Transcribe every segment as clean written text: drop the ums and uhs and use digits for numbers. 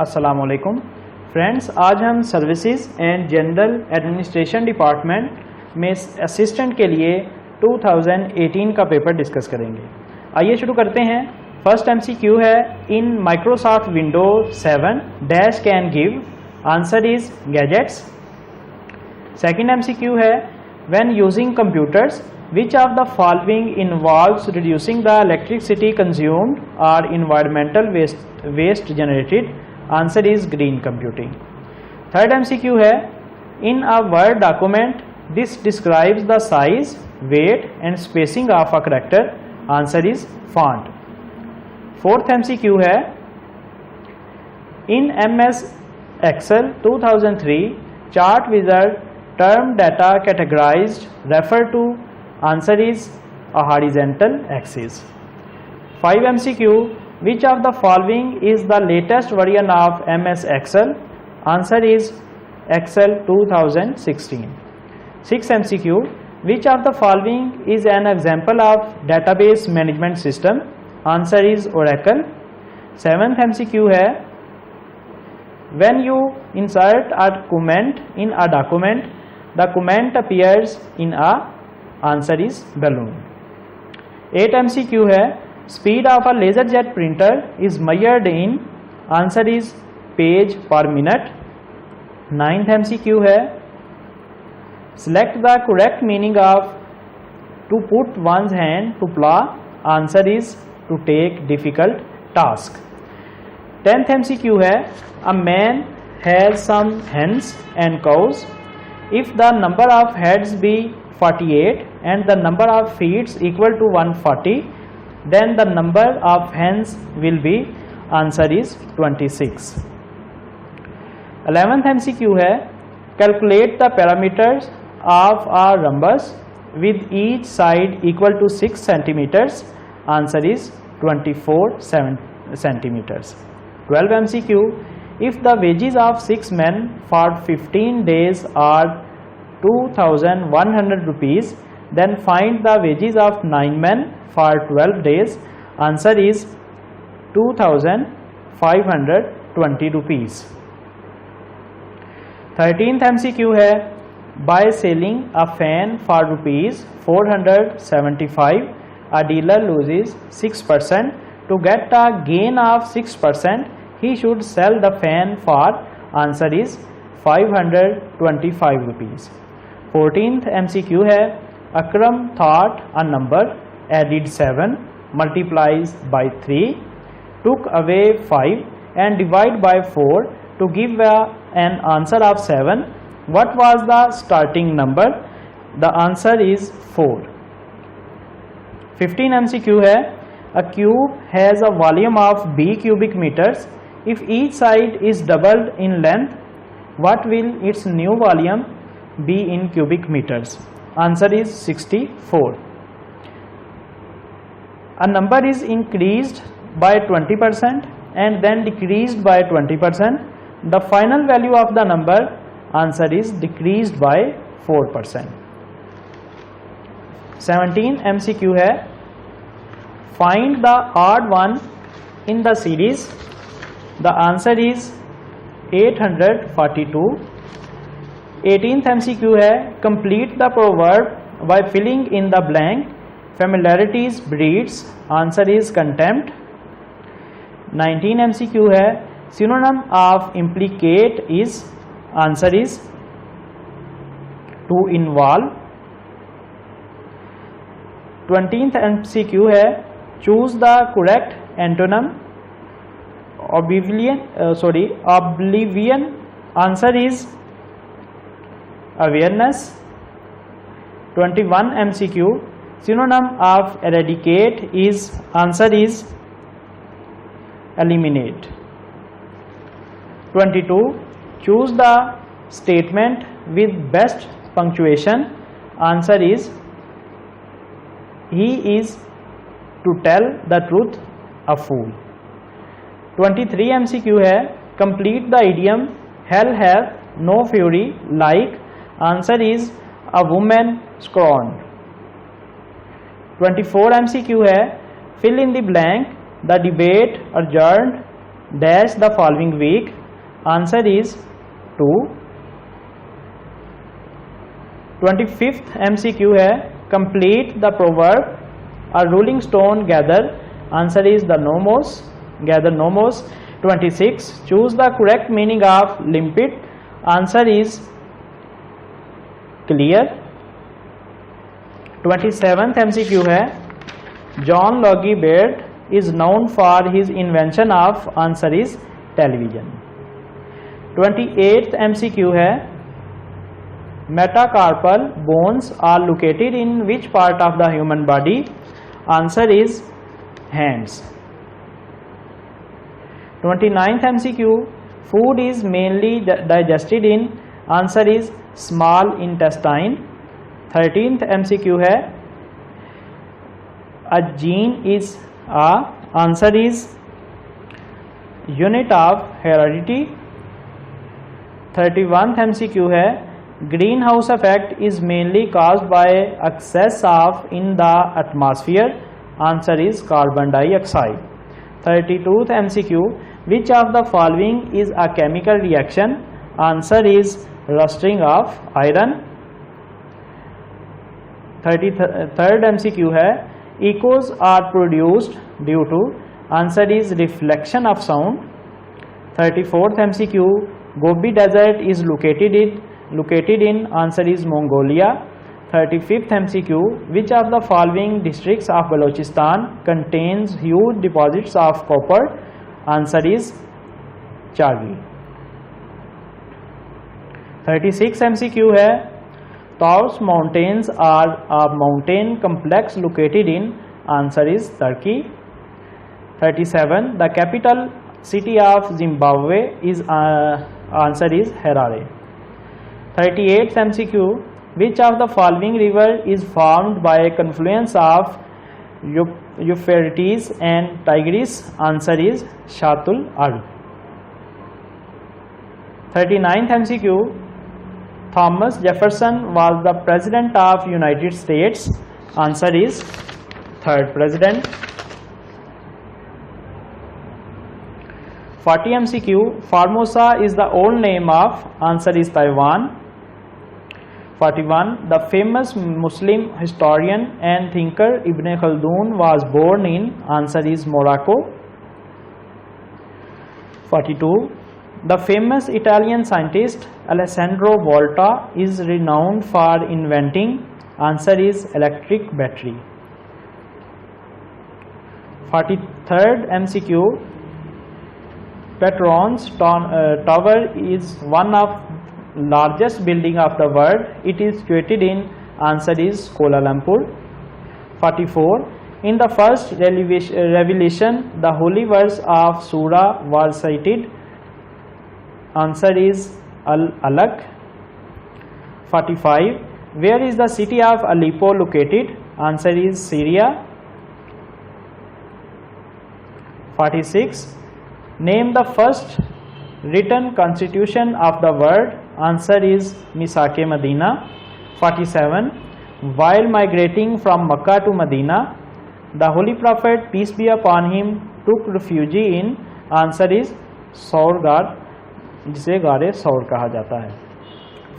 अस्सलामुअलैकुम फ्रेंड्स, आज हम services and general administration department में असिस्टेंट के लिए 2018 का पेपर डिस्कस करेंगे। आइए शुरू करते हैं। फर्स्ट एमसीक्यू है, in Microsoft Windows 7 dash can give, answer is gadgets. Second MCQ है, when using computers which of the following involves reducing the electricity consumed or environmental waste generated, answer is green computing. Third MCQ है, in a word document this describes the size, weight and spacing of a character, answer is font. Fourth MCQ है, in MS Excel 2003 chart wizard term data categorized refer to, answer is a horizontal axis. 5 MCQ, which of the following is the latest version of MS Excel, answer is Excel 2016. 6 MCQ, which of the following is an example of database management system, answer is Oracle. 7th MCQ है, when you insert a comment in a document the comment appears in a, answer is balloon. 8 MCQ है, speed of a laser jet printer is measured in, answer is page per minute. 9th MCQ है, select the correct meaning of to put one's hand to plough, answer is to take difficult task. 10th MCQ है, a man has some hens and cows, if the number of heads be 48 and the number of feet equal to 140, then the number of hens will be, answer is 26. 11th MCQ है, calculate the parameters of a rhombus with each side equal to 6 centimeters, answer is 24 centimeters. 12 MCQ, if the wages of 6 men for 15 days are 2,100 rupees, then find the wages of 9 men for 12 days, answer is 2,520 rupees. 13th MCQ है, by selling a fan for rupees 475 a dealer loses 6%, to get a gain of 6% he should sell the fan for, answer is 525 rupees. 14th MCQ है, Akram thought a number, added 7, multiplies by 3, took away 5 and divide by 4 to give an answer of 7. What was the starting number? The answer is 4. 15 MCQ है, a cube has a volume of b cubic meters. If each side is doubled in length, what will its new volume be in cubic meters? Answer is 64. A number is increased by 20% and then decreased by 20%. The final value of the number, answer is decreased by 4%. 17 MCQ है, find the odd one in the series. The answer is 842. 18th MCQ है, complete the proverb by filling in the blank. Familiarities breeds, answer is contempt. 19 MCQ है, synonym of implicate is, answer is to involve. 20th MCQ है, choose the correct antonym. Oblivion, answer is awareness. 21 MCQ, synonym of eradicate is, answer is eliminate. 22, choose the statement with best punctuation, answer is he is to tell the truth a fool. 23 MCQ है, complete the idiom hell hath no fury like, answer is a woman scorned. 24 MCQ है, fill in the blank, the debate adjourned dash the following week. Answer is 2. 25th MCQ है complete the proverb a rolling stone gather. Answer is the nomos, gather nomos. 26 choose the correct meaning of limpid. Answer is clear. 27th MCQ है John Logie Baird is known for his invention of. Answer is television. 28th MCQ है metacarpal bones are located in which part of the human body. Answer is hands. 29th MCQ food is mainly digested in. Answer is small intestine. 13th MCQ है a gene is a. Answer is unit of heredity. 31th MCQ है greenhouse effect is mainly caused by excess of in the atmosphere. Answer is carbon dioxide. 32th MCQ which of the following is a chemical reaction. Answer is rusting of iron. 33rd MCQ है echoes are produced due to. Answer is reflection of sound. 34th MCQ Gobi desert is located in. Answer is Mongolia. 35th MCQ which of the following districts of Balochistan contains huge deposits of copper. Answer is Chagi. 36 MCQ है Taurus mountains are a mountain complex located in. Answer is Turkey. 37 the capital city of Zimbabwe is. Answer is Harare. 38th MCQ which of the following river is formed by a confluence of Euphrates and Tigris. Answer is Shatul Arb. 39th MCQ Thomas Jefferson was the president of United States. Answer is third president. 40 MCQ Formosa is the old name of. Answer is Taiwan. 41 the famous Muslim historian and thinker Ibn Khaldun was born in. Answer is Morocco. 42 the famous Italian scientist Alessandro Volta is renowned for inventing. Answer is electric battery. 43rd MCQ Petron's tower is one of largest building of the world. It is situated in. Answer is Kuala Lumpur. 44 in the first revelation the holy verse of Surah was cited. Answer is Al-Alaq. 45 where is the city of Aleppo located. Answer is Syria. 46 name the first written constitution of the world. Answer is Misake Medina. 47 while migrating from Makkah to Medina the holy prophet peace be upon him took refuge in. Answer is Saur Gar जिसे गारे सौर कहा जाता है.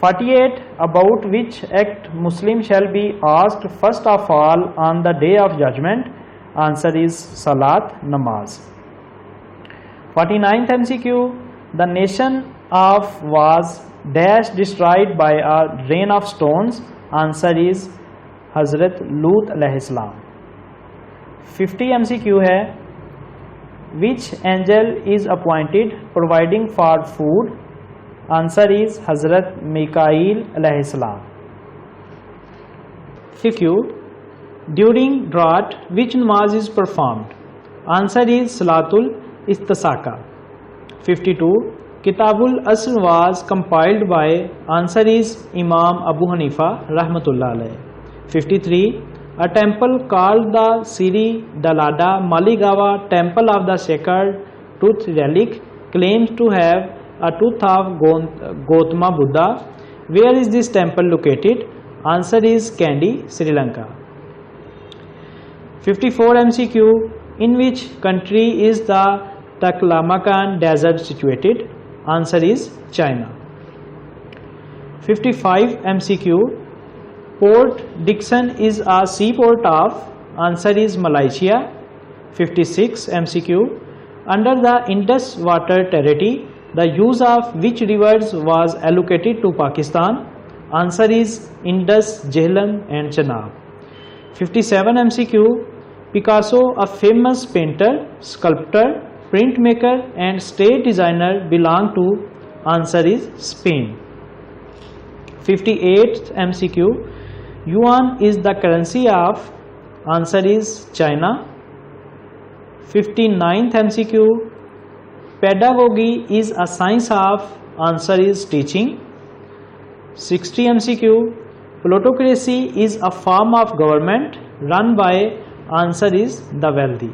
48 about which act Muslim shall be asked first of all on the day of judgment. Answer is Salat Namaz. 49th MCQ the nation of was dash destroyed by a rain of stones. Answer is Hazrat Lut alayhi salam. 50 MCQ है which angel is appointed providing for food. Answer is Hazrat Mikail alayhi salam. 52 during drought which namaz is performed. Answer is Salatul Istisqa. 52 Kitabul Asr was compiled by. Answer is Imam Abu Hanifa rahmatullah alayhi. 53 a temple called the Siri Dalada Maligawa temple of the sacred tooth relic claims to have a tooth of Gautama Buddha. Where is this temple located? Answer is Kandy, Sri Lanka. 54 MCQ in which country is the Taklamakan Desert situated? Answer is China. 55 MCQ. Port Dickson is a seaport of? Answer is Malaysia. 56 MCQ. Under the Indus Water Treaty, the use of which rivers was allocated to Pakistan? Answer is Indus, Jhelum and Chenab. 57 MCQ. Picasso, a famous painter, sculptor, printmaker and state designer, belonged to? Answer is Spain. 58 MCQ. Yuan is the currency of? Answer is China. 59th MCQ. Pedagogy is a science of? Answer is teaching. 60 MCQ. Plutocracy is a form of government run by? Answer is the wealthy.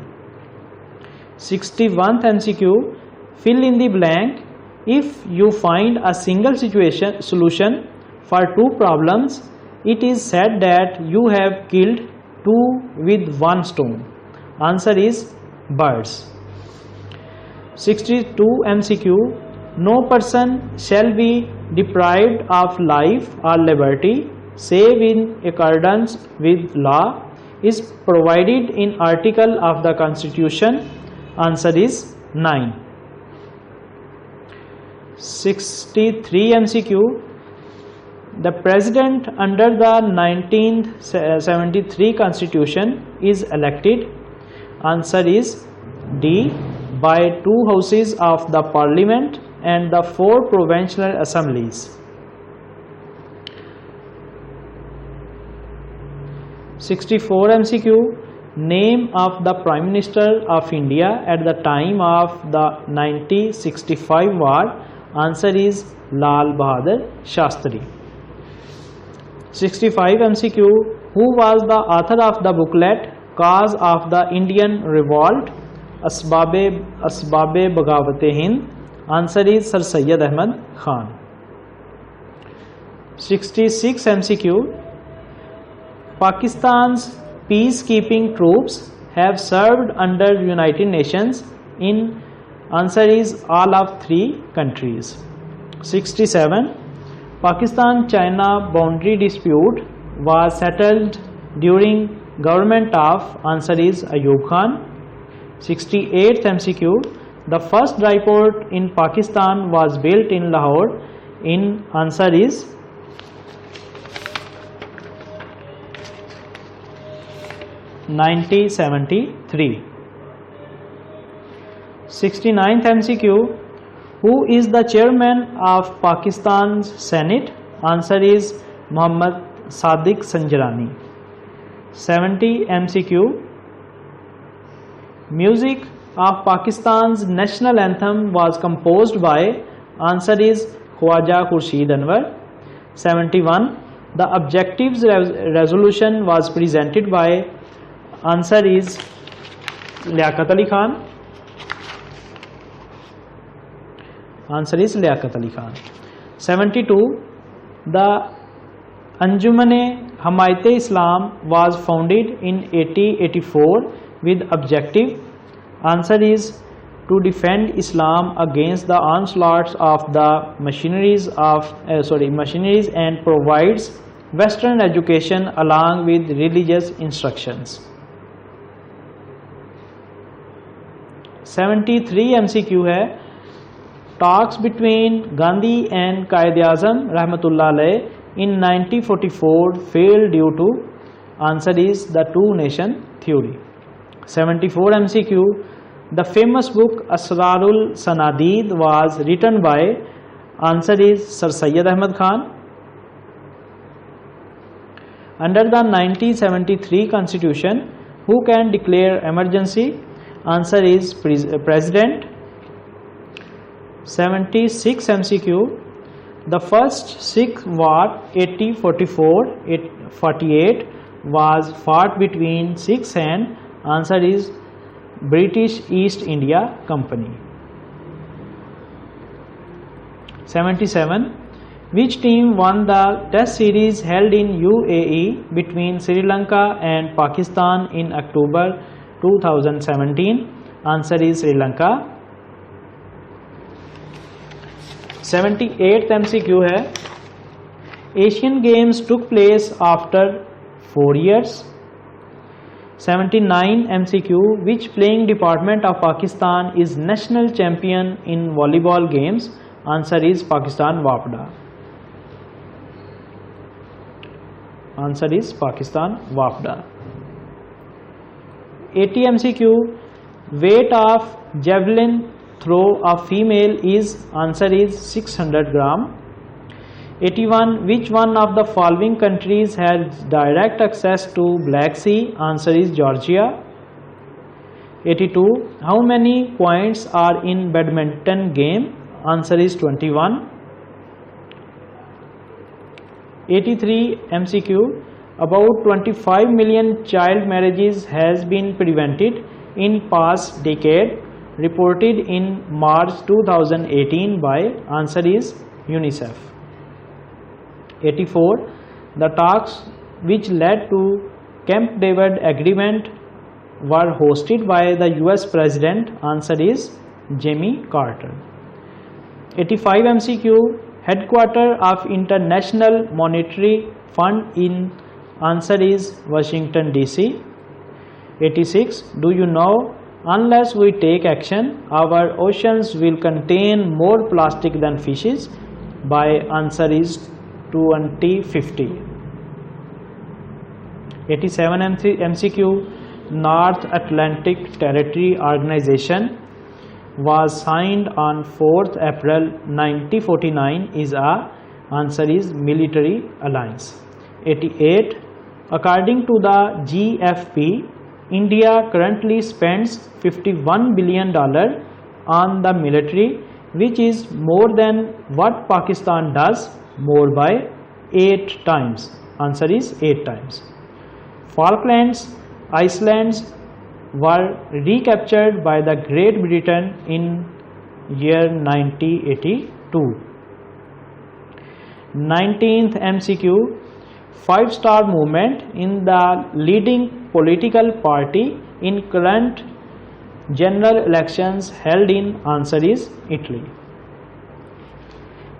61th MCQ. Fill in the blank. If you find a single solution for two problems, it is said that you have killed two with one stone. Answer is birds. 62 MCQ. No person shall be deprived of life or liberty save in accordance with law is provided in article of the Constitution. Answer is 9. 63 MCQ. The President under the 1973 Constitution is elected? Answer is D. By two houses of the Parliament and the 4 provincial assemblies. 64 MCQ. Name of the Prime Minister of India at the time of the 1965 war. Answer is Lal Bahadur Shastri. 65 MCQ. Who was the author of the booklet Cause of the Indian Revolt? Asbab-e Bagawat-e-Hind. Answer is Sir Syed Ahmad Khan. 66 MCQ. Pakistan's peacekeeping troops have served under United Nations in? Answer is all of 3 countries. 67. Pakistan-China boundary dispute was settled during government of? Answer is Ayub Khan. 68th MCQ. The first dry port in Pakistan was built in Lahore in? Answer is 1973. 69th MCQ. Who is the chairman of Pakistan's Senate? Answer is Muhammad Sadiq Sanjarani. 70 MCQ. Music of Pakistan's national anthem was composed by? Answer is Khwaja Khurshid Anwar. 71. The objectives resolution was presented by? Answer is Liaquat Ali Khan. Answer is Liaquat Ali Khan. 72. The Anjuman-e Islam was founded in 1884 with objective? Answer is to defend Islam against the onslaughts of the machineries and provides Western education along with religious instructions. 73 MCQ है. Talks between Gandhi and Quaid-e-Azam Rahmatullah Alayh in 1944 failed due to? Answer is the two nation theory. 74 MCQ. The famous book Asrarul Sanadid was written by? Answer is Sir Syed Ahmad Khan. Under the 1973 Constitution, who can declare emergency? Answer is President. 76 MCQ. The first Sikh War 1844-48 was fought between Sikhs and? Answer is British East India Company. 77. Which team won the Test series held in UAE between Sri Lanka and Pakistan in October 2017? Answer is Sri Lanka. 78th MCQ है, Asian games took place after 4 years. 79 MCQ, which playing department of Pakistan is national champion in volleyball games? Answer is Pakistan WAPDA. Answer is Pakistan WAPDA. 80 MCQ, weight of javelin throw of female is? Answer is 600 gram. 81, which one of the following countries has direct access to Black Sea? Answer is Georgia. 82, how many points are in badminton game? Answer is 21. 83 MCQ, about 25 million child marriages has been prevented in past decade, reported in March 2018 by? Answer is UNICEF. 84, the talks which led to Camp David agreement were hosted by the US President? Answer is Jimmy Carter. 85 MCQ, headquarter of International Monetary Fund in? Answer is Washington DC. 86, do you know unless we take action our oceans will contain more plastic than fishes? By? Answer is 2050. 87 MCQ, North Atlantic Territory Organization was signed on 4th April 1949 is a? Answer is military alliance. 88, according to the GFP, India currently spends $51 billion on the military, which is more than what Pakistan does? More by 8 times. Answer is 8 times. Falklands Islands were recaptured by the Great Britain in year 1982. 19th MCQ, 5-star movement in the leading political party in current general elections held in? Answer is Italy.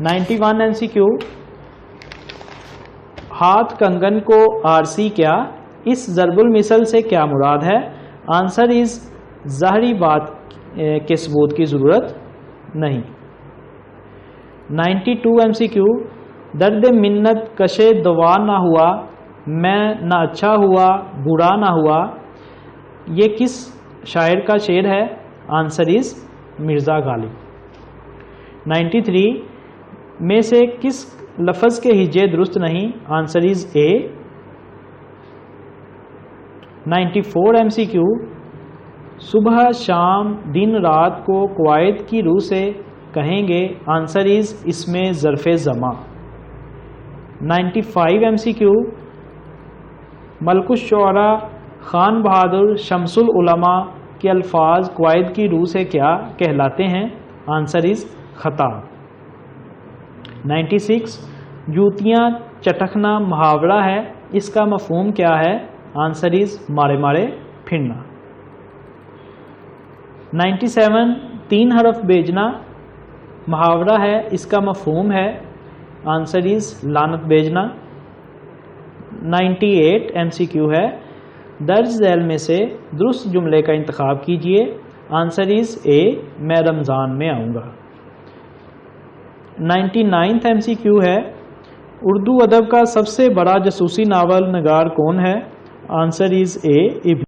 91 MCQ, हाथ कंगन को RC क्या? इस ज़रबुल मिसल से क्या मुराद है? Answer is ज़ाहरी बात के सबूत की ज़रूरत नहीं। 92 MCQ, दर्द मिन्नत कशे दवा ना हुआ, मैं ना अच्छा हुआ बुरा ना हुआ, ये किस शायर का शेर है? Answer is Mirza Ghalib. 93 में से किस लफ्ज़ के हिज्जे दुरुस्त नहीं? Answer is a. 94 MCQ, सुबह शाम दिन रात को कवायद की रूह से कहेंगे? आंसर इज इसमें ज़र्फ़े ज़मा। 95 MCQ, मलकुश शुअरा खान बहादुर शमसुल उलमा के अल्फाज कवायद की रूह से क्या कहलाते हैं? Answer is खताब। 96 जूतियाँ चटकना मुहावरा है, इसका मफहूम क्या है? आंसर इज मारे मारे फिरना। 97 तीन हरफ भेजना मुहावरा है, इसका मफहूम है? आंसर इज लानत भेजना। 98 MCQ है, दर्ज झैल में से दुरुस्त जुमले का इंतखाब कीजिए। आंसर इज ए, मैं रमज़ान में आऊँगा। 99th MCQ है, उर्दू अदब का सबसे बड़ा जासूसी नावल नगार कौन है? Answer is a, ibn